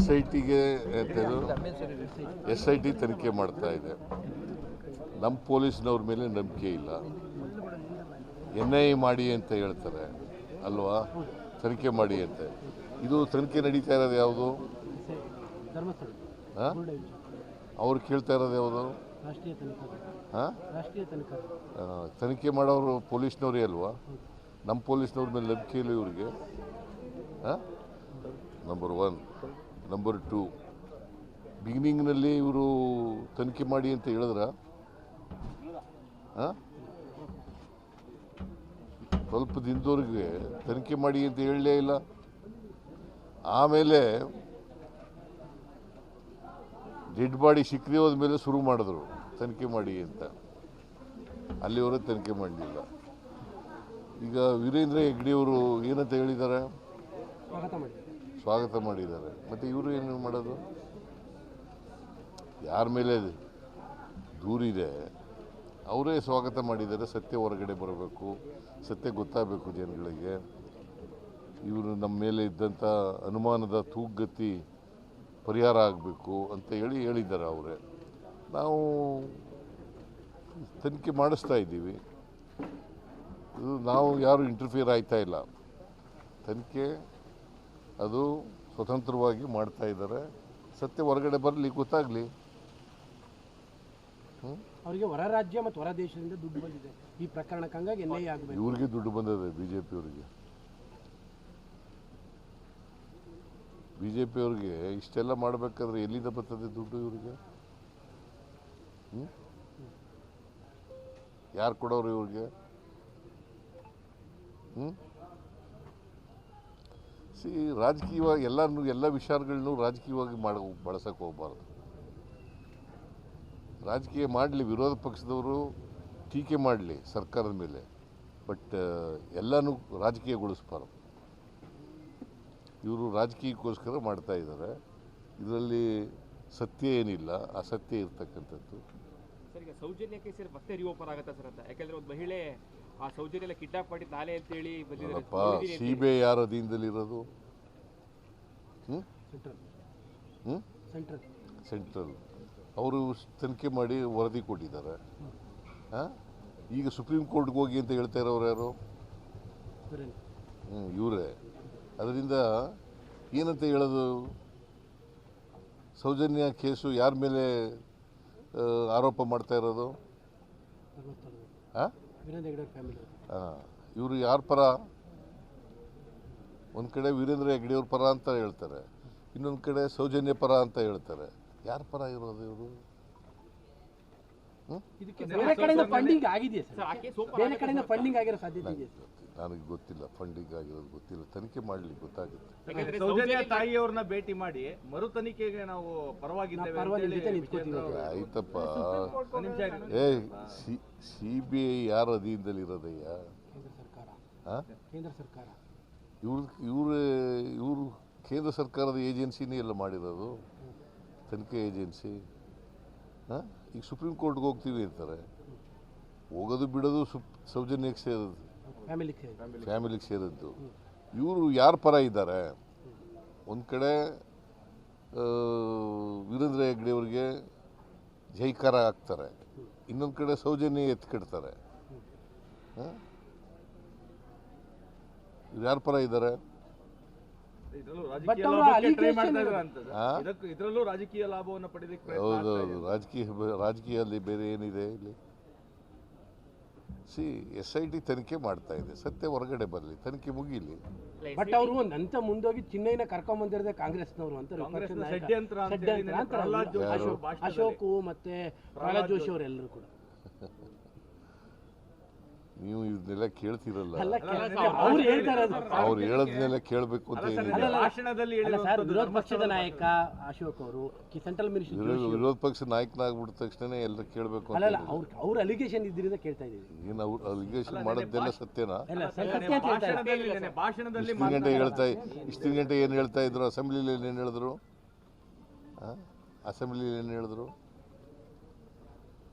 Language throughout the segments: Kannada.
SITಗೆ SIT ತನಿಖೆ ಮಾಡ್ತಾ ಇದೆ. ನಮ್ಮ ಪೊಲೀಸ್ನವ್ರ ಮೇಲೆ ನಂಬಿಕೆ ಇಲ್ಲ. NIA ಮಾಡಿ ಅಂತ ಹೇಳ್ತಾರೆ ಅಲ್ವಾ, ತನಿಖೆ ಮಾಡಿ ಅಂತ. ಇದು ತನಿಖೆ ನಡೀತಾ ಇರೋದು ಯಾವುದು? ಅವ್ರು ಕೇಳ್ತಾ ಇರೋದು ಯಾವುದು? ತನಿಖೆ ಮಾಡೋರು ಪೊಲೀಸ್ನವರೇ ಅಲ್ವಾ? ನಮ್ಮ ಪೊಲೀಸ್ನವ್ರ ಮೇಲೆ ನಂಬಿಕೆ ಇಲ್ಲ ಇವ್ರಿಗೆ. ನಂಬರ್ 1. ನಂಬರ್ 2, ಬಿಗಿನಿಂಗ್ನಲ್ಲಿ ಇವರು ತನಿಖೆ ಮಾಡಿ ಅಂತ ಹೇಳಿದ್ರ? ಸ್ವಲ್ಪ ದಿನದವರೆಗೆ ತನಿಖೆ ಮಾಡಿ ಅಂತ ಹೇಳಲೇ ಇಲ್ಲ. ಆಮೇಲೆ ಡೆಡ್ ಬಾಡಿ ಸಿಕ್ಕದೆ ಹೋದ್ಮೇಲೆ ಶುರು ಮಾಡಿದ್ರು ತನಿಖೆ ಮಾಡಿ ಅಂತ. ಅಲ್ಲಿವರೆಗೂ ತನಿಖೆ ಮಾಡಲಿಲ್ಲ. ಈಗ ವೀರೇಂದ್ರ ಹೆಗ್ಗಡೆಯವರು ಏನಂತ ಹೇಳಿದ್ದಾರೆ? ಸ್ವಾಗತ ಮಾಡಿದ್ದಾರೆ. ಮತ್ತು ಇವರು ಏನು ಮಾಡೋದು? ಯಾರ ಮೇಲೆ ದೂರಿದೆ ಅವರೇ ಸ್ವಾಗತ ಮಾಡಿದ್ದಾರೆ. ಸತ್ಯ ಹೊರಗಡೆ ಬರಬೇಕು, ಸತ್ಯ ಗೊತ್ತಾಗಬೇಕು ಜನಗಳಿಗೆ. ಇವರು ನಮ್ಮ ಮೇಲೆ ಇದ್ದಂಥ ಅನುಮಾನದ ತೂಗುಗತಿ ಪರಿಹಾರ ಆಗಬೇಕು ಅಂತ ಹೇಳಿದ್ದಾರೆ ಅವರೇ. ನಾವು ತನಿಖೆ ಮಾಡಿಸ್ತಾ ಇದ್ದೀವಿ. ಇದು ನಾವು ಯಾರು ಇಂಟರ್ಫಿಯರ್ ಆಯ್ತಾ ಇಲ್ಲ. ತನಿಖೆ ಅದು ಸ್ವತಂತ್ರವಾಗಿ ಮಾಡ್ತಾ ಇದ್ದಾರೆ. ಸತ್ಯ ಹೊರಗಡೆ ಬರಲಿ, ಗೊತ್ತಾಗಲಿ. ಅವರಿಗೆ ಹೊರ ರಾಜ್ಯ ಮತ್ತು ಹೊರ ದೇಶದಿಂದ ದುಡ್ಡು ಬಂದಿದೆ ಈ ಪ್ರಕರಣಕ್ಕೆ, ಹಂಗಾಗಿ NIA ಆಗಬೇಕು. ಇವ್ರಿಗೆ ದುಡ್ಡು ಬಂದಿದೆ. BJP ಅವ್ರಿಗೆ ಇಷ್ಟೆಲ್ಲ ಮಾಡಬೇಕಾದ್ರೆ ಎಲ್ಲಿಂದ ಬರ್ತದೆ ದುಡ್ಡು ಇವ್ರಿಗೆ? ಯಾರು ಕೊಡೋರು ಇವ್ರಿಗೆ? ರಾಜಕೀಯವಾಗಿ ಎಲ್ಲ ವಿಚಾರಗಳನ್ನೂ ರಾಜಕೀಯವಾಗಿ ಬಳಸಕ್ಕೆ ಹೋಗಬಾರ್ದು. ರಾಜಕೀಯ ಮಾಡಲಿ, ವಿರೋಧ ಪಕ್ಷದವರು ಟೀಕೆ ಮಾಡಲಿ ಸರ್ಕಾರದ ಮೇಲೆ, ಬಟ್ ಎಲ್ಲನೂ ರಾಜಕೀಯಗೊಳಿಸಬಾರ್ದು. ಇವರು ರಾಜಕೀಯಕ್ಕೋಸ್ಕರ ಮಾಡ್ತಾ ಇದ್ದಾರೆ. ಇದರಲ್ಲಿ ಸತ್ಯ ಏನಿಲ್ಲ, ಅಸತ್ಯ ಇರ್ತಕ್ಕಂಥದ್ದು. ಸರ್, ಈಗ ಸೌಜನ್ಯ ಕೇಸರಿ ಮತ್ತೆ ರಿಓಪನ್ ಆಗುತ್ತೆ ಸರ್ ಅಂತ, ಯಾಕೆಂದ್ರೆ ಒಂದು ಮಹಿಳೆ ಆ ಸೌಜನ್ಯ ಕಿಡ್ನಾಪ್ ಮಾಡಿ ನಾಳೆ ಅಂತೇಳಿ ಬಂದಿದ್ದಾರೆ. CBI ಯಾರ ಅಧೀನದಲ್ಲಿರೋದು? ಸೆಂಟ್ರಲ್. ಅವರು ತನಿಖೆ ಮಾಡಿ ವರದಿ ಕೊಟ್ಟಿದ್ದಾರೆ. ಈಗ ಸುಪ್ರೀಂ ಕೋರ್ಟ್ಗೆ ಹೋಗಿ ಅಂತ ಹೇಳ್ತಾ ಇರೋರು ಯಾರು? ಇವರೇ. ಅದರಿಂದ ಏನಂತ ಹೇಳೋದು? ಸೌಜನ್ಯ ಕೇಸು ಯಾರ ಮೇಲೆ ಆರೋಪ ಮಾಡ್ತಾ ಇರೋದು? ಇವರು ಯಾರ ಪರ? ಒಂದು ಕಡೆ ವೀರೇಂದ್ರ ಹೆಗ್ಗಡೆಯವ್ರ ಪರ ಅಂತ ಹೇಳ್ತಾರೆ, ಇನ್ನೊಂದು ಕಡೆ ಸೌಜನ್ಯ ಪರ ಅಂತ ಹೇಳ್ತಾರೆ. ಯಾರ ಪರ ಇರೋದು ಇವರು? ನನಗೆ ಗೊತ್ತಿಲ್ಲ, ಫಂಡಿಂಗ್ ಆಗಿರೋದು ಗೊತ್ತಿಲ್ಲ. ತನಿಖೆ ಮಾಡಲಿ, ಗೊತ್ತಾಗುತ್ತೆ. ಸೌಜನ್ಯ ತಾಯಿಯವ್ರನ್ನ ಭೇಟಿ ಮಾಡಿ ಮರು ತನಿಖೆಗೆ ನಾವು ಪರವಾಗಿದ್ದೇವೆ. ಆಯ್ತಪ್ಪ. CBI ಯಾರ ಅಧೀನದಲ್ಲಿ ಇರೋದಯ್ಯ? ಇವರು ಕೇಂದ್ರ ಸರ್ಕಾರದ ಏಜೆನ್ಸಿನೇ ಎಲ್ಲ ಮಾಡಿರೋದು, ತನಿಖೆ ಏಜೆನ್ಸಿ. ಈಗ ಸುಪ್ರೀಂ ಕೋರ್ಟ್ಗೆ ಹೋಗ್ತೀವಿ ಅಂತಾರೆ. ಹೋಗೋದು ಬಿಡೋದು ಸೌಜನ್ಯಕ್ಕೆ ಸೇರೋದು, ಫ್ಯಾಮಿಲಿಗೆ ಸೇರಿದ್ದು. ಇವರು ಯಾರ ಪರ ಇದ್ದಾರೆ? ಒಂದು ಕಡೆ ವೀರೇಂದ್ರ ಹೆಗ್ಗಡೆಯವ್ರಿಗೆ ಜೈಕಾರ ಹಾಕ್ತಾರೆ, ಇನ್ನೊಂದು ಕಡೆ ಸೌಜನ್ಯ ಎತ್ಕಿಡ್ತಾರೆ. ಇವ್ರು ಯಾರ ಪರ ಇದ್ದಾರೆ? ಇದರಲ್ಲೂ ರಾಜಕೀಯ ಲಾಭವನ್ನು ಪಡೆಯಲಿಕ್ಕೆ. ಹೌದೌದು, ರಾಜಕೀಯದಲ್ಲಿ ಬೇರೆ ಏನಿದೆ ಇಲ್ಲಿ? SIT ತನಿಖೆ ಮಾಡ್ತಾ ಇದೆ. ಸತ್ಯ ಹೊರಗಡೆ ಬರಲಿ, ತನಿಖೆ ಮುಗಿಲಿ. ಬಟ್ ಅವರು ನಂತ ಮುಂದೋಗಿ ಚಿನ್ನೈನ ಕರ್ಕೊಂಡ್ ಬಂದಿರೋದೇ ಕಾಂಗ್ರೆಸ್ನವರು ಅಂತ ಅಶೋಕ್ ಮತ್ತೆ ಪ್ರಹ್ಲಾದ್ ಜೋಶಿ ಅವರೆಲ್ಲರೂ ಕೂಡ. ನೀವು ಇದನ್ನೆಲ್ಲ ಕೇಳ್ತಿರಲ್ಲ, ಅವ್ರು ಹೇಳ್ತಾರೆ. ಅವ್ರು ಹೇಳೋದನ್ನೆಲ್ಲ ಕೇಳಬೇಕು ಅಂತ ಏನಿಲ್ಲ. ವಿರೋಧ ಪಕ್ಷದ ನಾಯಕ ಅಶೋಕ್ ಅವರು ಸೆಂಟ್ರಲ್ ಮಿನಿಸ್ಟರ್, ವಿರೋಧ ಪಕ್ಷ ನಾಯಕನಾಗ್ಬಿಟ್ಟ ತಕ್ಷಣ ಎಲ್ಲ ಕೇಳಬೇಕು ಅಂತ. ಅಲ್ಲ, ಅವ್ರ ಅಲಿಗೇಷನ್ ಇದ್ರಿಂದ ಕೇಳ್ತಾ ಇದ್ದೀವಿ. ಏನು ಅವ್ರು ಅಲಿಗೇಷನ್ ಮಾಡೋದೆಲ್ಲ ಸತ್ಯನಾ? ಭಾಷಣದಲ್ಲಿ ಇಷ್ಟಿನ ಗಂಟೆ ಏನು ಹೇಳ್ತಾ ಇದ್ರು? ಅಸೆಂಬ್ಲಿಲಿ ಏನು ಹೇಳಿದ್ರು? ಅಸೆಂಬ್ಲಿಲಿ ಏನು ಹೇಳಿದ್ರು?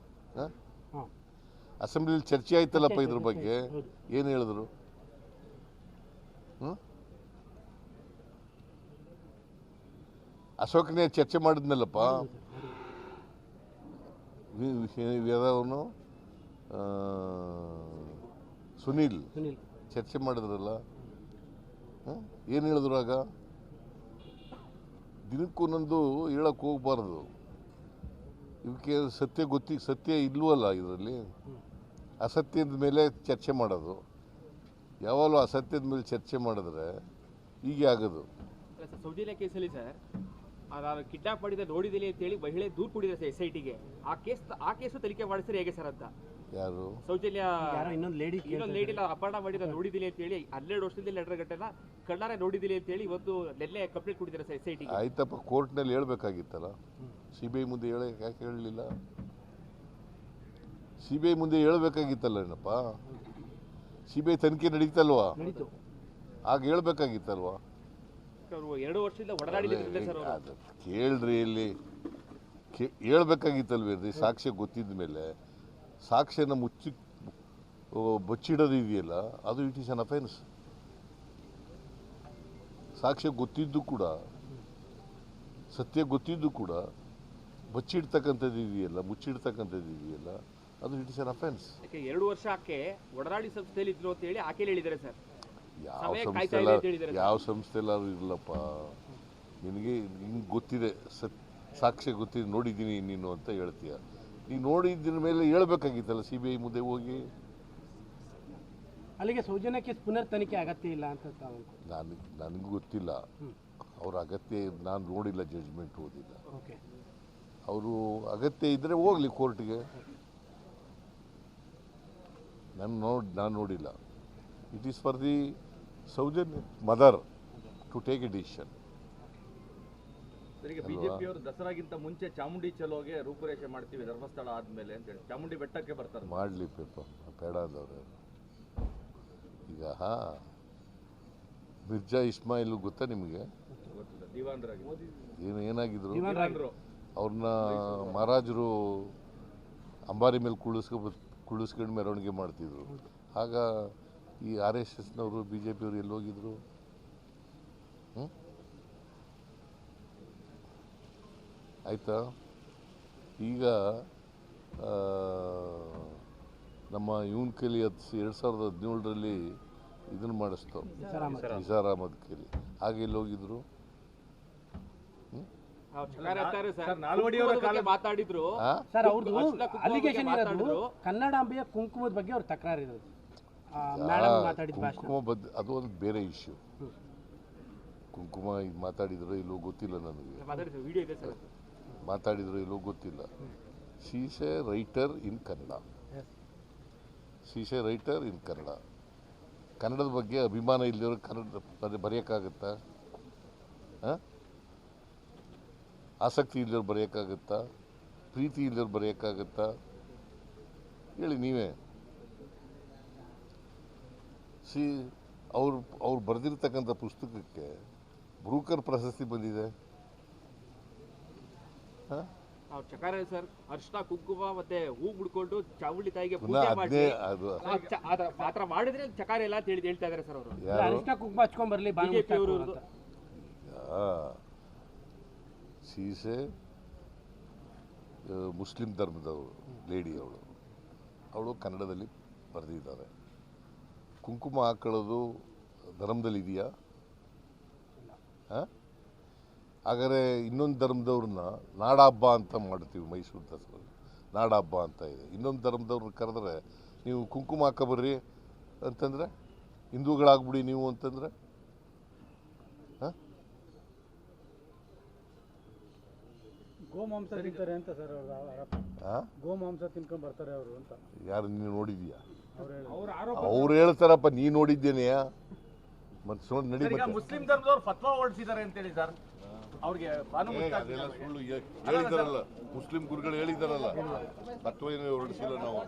ಅಸೆಂಬ್ಲಿಲಿ ಚರ್ಚೆ ಆಯ್ತಲ್ಲಪ್ಪ ಇದ್ರ ಬಗ್ಗೆ. ಏನು ಹೇಳಿದ್ರು? ಅಶೋಕನೇ ಚರ್ಚೆ ಮಾಡಿದ್ನಲ್ಲಪ್ಪ, ಯಾದವನು ಸುನೀಲ್ ಚರ್ಚೆ ಮಾಡಿದ್ರಲ್ಲ, ಏನು ಹೇಳಿದ್ರು ಆಗ? ದಿನಕ್ಕೊಂದೊಂದು ಹೇಳಕ್ಕೆ ಹೋಗ್ಬಾರ್ದು. ಇವಕ್ಕೆ ಸತ್ಯ ಇಲ್ವಲ್ಲ ಇದರಲ್ಲಿ. ಅಸತ್ಯದ ಮೇಲೆ ಚರ್ಚೆ ಮಾಡೋದು, ಯಾವಾಗಲೂ ಅಸತ್ಯದ ಮೇಲೆ ಚರ್ಚೆ ಮಾಡಿದ್ರೆ ಹೀಗೆ ಆಗೋದು. ಸೌಜನ್ಯ ಕೇಸಲ್ಲಿ ಸರ್ ನಾನು ಕಿಡ್ನಾಪ್ ಮಾಡಿದ ನೋಡಿದ್ದೀನಿ ಅಂತೇಳಿ ಮಹಿಳೆ ದೂರು ಕೊಟ್ಟಿದ್ದಾರೆ SITಗೆ. ಆ ಕೇಸು ತನಿಖೆ ಮಾಡಿಸಿದ್ರೆ ಹೇಗೆ ಸರ್ ಅಂತ? ಯಾರು? ಸೌಜನ್ಯ ಇನ್ನೊಂದು ಲೇಡಿ ಅಪಹರಣ ಮಾಡಿದ ನೋಡಿದ್ದೀನಿ ಅಂತೇಳಿ 12 ವರ್ಷದಲ್ಲಿ 2 ಗಂಟೆನ ಕಣ್ಣಾರೆ ನೋಡಿದ್ದೀನಿ ಅಂತೇಳಿ ಇವತ್ತು ನೆನ್ನೆ ಕಂಪ್ಲೇಂಟ್ ಕೊಟ್ಟಿದ್ದಾರೆ ಸರ್ SITಗೆ. ಆಯ್ತಪ್ಪ, ಕೋರ್ಟ್ನಲ್ಲಿ ಹೇಳ್ಬೇಕಾಗಿತ್ತಲ್ಲ. CBI ಮುಂದೆ ಯಾಕೆ ಹೇಳಲಿಲ್ಲ? CBI ಮುಂದೆ ಹೇಳ್ಬೇಕಾಗಿತ್ತಲ್ಲ ಏನಪ್ಪ. CBI ತನಿಖೆ ನಡೀತಲ್ವಾ, ಆಗ ಹೇಳ್ಬೇಕಾಗಿತ್ತಲ್ವಾ. ಅವರು 2 ವರ್ಷದಿಂದ ಒಡನಾಡಿದ್ದಾರೆ ಸರ್ ಅವರು. ಅದು ಕೇಳ್ರಿ, ಇಲ್ಲಿ ಹೇಳ್ಬೇಕಾಗಿತ್ತಲ್ವೇನ್ರಿ? ಸಾಕ್ಷ್ಯ ಗೊತ್ತಿದ್ದ ಮೇಲೆ ಸಾಕ್ಷ್ಯನ ಬಚ್ಚಿಡೋದು ಇದೆಯಲ್ಲ, ಅದು ಇಟ್ ಈಸ್ ಅನ್ ಅಫೆನ್ಸ್. ಸಾಕ್ಷ್ಯ ಗೊತ್ತಿದ್ದು ಕೂಡ, ಸತ್ಯ ಗೊತ್ತಿದ್ದು ಕೂಡ ಬಚ್ಚಿಡ್ತಕ್ಕಂಥದ್ದು ಇದೆಯಲ್ಲ, ಮುಚ್ಚಿಡ್ತಕ್ಕಂಥದ್ದು ಇದೆಯಲ್ಲ, ಅದು ಇಟ್ ಇಸ್ ಅನ್ ಅಫೆನ್ಸ್. 2 ವರ್ಷ ಆಕೆ ಒಡನಾಡಿ ಸಂಸ್ಥೆಯಲ್ಲಿ ಇದ್ರು ಅಂತ ಹೇಳಿ ಆಕೆ ಹೇಳಿದ್ದಾರೆ ಸರ್. ಯಾವ ಸಂಸ್ಥೆಲ್ಲಾದ್ರೂ ಇರಲಪ್ಪ, ನಿನಗೆ ಹಿಂಗೆ ಗೊತ್ತಿದೆ, ಸಾಕ್ಷ್ಯ ಗೊತ್ತಿದೆ, ನೋಡಿದ್ದೀನಿ ನೀನು ಅಂತ ಹೇಳ್ತೀಯ. ನೀನು ನೋಡಿದ್ದ ಮೇಲೆ ಹೇಳ್ಬೇಕಾಗಿತ್ತಲ್ಲ CBI ಮುಂದೆ ಹೋಗಿ. ಅಲ್ಲಿಗೆ ಸೌಜನ್ಯ ಕೇಸ್ ಪುನರ್ ತನಿಖೆ ಅಗತ್ಯ ಇಲ್ಲ ಅಂತ ನನಗೂ ಗೊತ್ತಿಲ್ಲ ಅವ್ರ ಅಗತ್ಯ. ನಾನು ನೋಡಿಲ್ಲ, ಜಡ್ಜ್ಮೆಂಟ್ ಓದಿಲ್ಲ. ಅವರು ಅಗತ್ಯ ಇದ್ದರೆ ಹೋಗಲಿ ಕೋರ್ಟ್ಗೆ. ನಾನು ನೋಡಿಲ್ಲ. It is for the Soujanya mother to take a decision. ಈಗ ಬಿಜೆಪಿ ಅವರು ದಸರಾಗಿಂತ ಮುಂಚೆ ಚಾಮುಂಡಿ ಚಲೋಗೆ ರೂಪುರೇಷೆ ಮಾಡ್ತೀವಿ ಧರ್ಮಸ್ಥಳ ಆದ್ಮೇಲೆ ಅಂತ ಹೇಳಿ ಚಾಮುಂಡಿ ಬೆಟ್ಟಕ್ಕೆ ಬರ್ತಾರೆ. ಮಾಡಲಿ ಪೇಪ ಬೇಡ ಅಂದವ್ರೆ. ಈಗ ಮಿರ್ಜಾ ಇಸ್ಮಾಯಿಲ್ ಗೊತ್ತಾ ನಿಮಗೆ? ಏನಾಗಿದ್ರು? ಅವ್ರನ್ನ ಮಹಾರಾಜರು ಅಂಬಾರಿ ಮೇಲೆ ಕುಳಿಸ್ಕೊಂಡು ಮೆರವಣಿಗೆ ಮಾಡ್ತಿದ್ರು. ಆಗ ಈ RSSನವರು BJP ಅವರು ಎಲ್ಲಿ ಹೋಗಿದ್ರು? ಆಯ್ತಾ? ಈಗ ನಮ್ಮ ಇವನ್ ಕೈಲಿ 2017ರಲ್ಲಿ ಇದನ್ನು ಮಾಡಿಸ್ತಾವ, ನಿಸಾರ್ ಅಹಮದ್ ಕೈಲಿ. ಹಾಗೆ ಎಲ್ಲಿ ಹೋಗಿದ್ರು? ಮಾತಾಡಿದ್ರು ಸರ್. ಅವ್ರದ್ದು ಅಲಿಗೇಷನ್ ಇರೋದು ಕನ್ನಡಾಂಬೆಯ ಕುಂಕುಮದ ಬಗ್ಗೆ ಅವ್ರ ತಕರಾರು ಇರೋದು. ಕುಂಕುಮ ಅದು ಒಂದು ಬೇರೆ ಇಶ್ಯೂ. ಕುಂಕುಮ ಇದು ಮಾತಾಡಿದ್ರು ಇಲ್ಲೋ ಗೊತ್ತಿಲ್ಲ ನನಗೆ. ಮಾತಾಡಿದ್ರು ಇಲ್ಲೋ ಗೊತ್ತಿಲ್ಲ. ಶಿ ಈಸ್ ಎ ರೈಟರ್ ಇನ್ ಕನ್ನಡ. ಕನ್ನಡದ ಬಗ್ಗೆ ಅಭಿಮಾನ ಇಲ್ಲದವ್ರು ಕನ್ನಡ ಬರೆಯೋಕ್ಕಾಗತ್ತಾ? ಆಸಕ್ತಿ ಇಲ್ಲದವ್ರು ಬರೆಯೋಕ್ಕಾಗತ್ತಾ? ಪ್ರೀತಿ ಇಲ್ಲದವ್ರು ಬರೆಯೋಕ್ಕಾಗತ್ತಾ? ಹೇಳಿ ನೀವೇ. ಅವ್ರು ಬರೆದಿರ್ತಕ್ಕಂಥ ಪುಸ್ತಕಕ್ಕೆ ಬ್ರೂಕರ್ ಪ್ರಶಸ್ತಿ ಬಂದಿದೆ. ಚಕಾರ ಸರ್, ಅರ್ಶನ ಕುಂಕುಮ ಮತ್ತೆ ಹೂ ಮುಡ್ಕೊಂಡು ಚಾಮುಂಡಿ ತಾಯಿಗೆ ಪೂಜೆ ಮಾಡಿ ಪಾತ್ರ ಮಾಡಿದ್ರೆ ಚಕಾರ ಎಲ್ಲ ಅಂತ ಹೇಳ್ತಾ ಇದಾರೆ ಸರ್ ಅವರು. ಅರ್ಶನ ಕುಂಕುಮ ಹಚ್ಕೊಂಡ್ ಬರ್ಲಿ BJP ಅವರು. ಸೀಸೆ ಮುಸ್ಲಿಂ ಧರ್ಮದವರು ಲೇಡಿ, ಅವಳು ಕನ್ನಡದಲ್ಲಿ ಬರೆದಿದ್ದಾರೆ. ಕುಂಕುಮ ಹಾಕೊಳ್ಳೋದು ಧರ್ಮದಲ್ಲಿ ಇದೆಯಾ? ಹಾಗಾದರೆ ಇನ್ನೊಂದು ಧರ್ಮದವ್ರನ್ನ ನಾಡಹಬ್ಬ ಅಂತ ಮಾಡ್ತೀವಿ, ಮೈಸೂರು ದಸರಾ ನಾಡಹಬ್ಬ ಅಂತ ಇದೆ. ಇನ್ನೊಂದು ಧರ್ಮದವ್ರನ್ನ ಕರೆದ್ರೆ ನೀವು ಕುಂಕುಮ ಹಾಕಬರ್ರಿ ಅಂತಂದರೆ, ಹಿಂದೂಗಳಾಗ್ಬಿಡಿ ನೀವು ಅಂತಂದರೆ, ಗೋಮಾಂಸ ತಿಂತಾರೆ ಅಂತ ಸರ್ ಗೋಮಾಂಸ ತಿನ್ಕೊಂಡ್ ಬರ್ತಾರೆ ಅವರು ಅಂತ. ಯಾರು ನೀನು ನೋಡಿದ್ಯಾ? ಅವ್ರು ಹೇಳ್ತಾರಪ್ಪ, ನೀ ನೋಡಿದ್ದೇನೆಯಾ? ಮತ್ತೆ ನಡಿ. ಮುಸ್ಲಿಂ ಧರ್ಮದವ್ರು ಫತ್ವಾ ಹೊರಡಿಸಿದ್ದಾರೆ ಅಂತೇಳಿ ಸರ್, ಅವ್ರಿಗೆ ಸುಳ್ಳು ಹೇಳಿದಾರಲ್ಲ, ಮುಸ್ಲಿಂ ಗುರುಗಳು ಹೇಳಿದಾರಲ್ಲ, ಫತ್ವಾ ಏನು ಹೊರಡಿಸಿಲ್ಲ ನಾವು.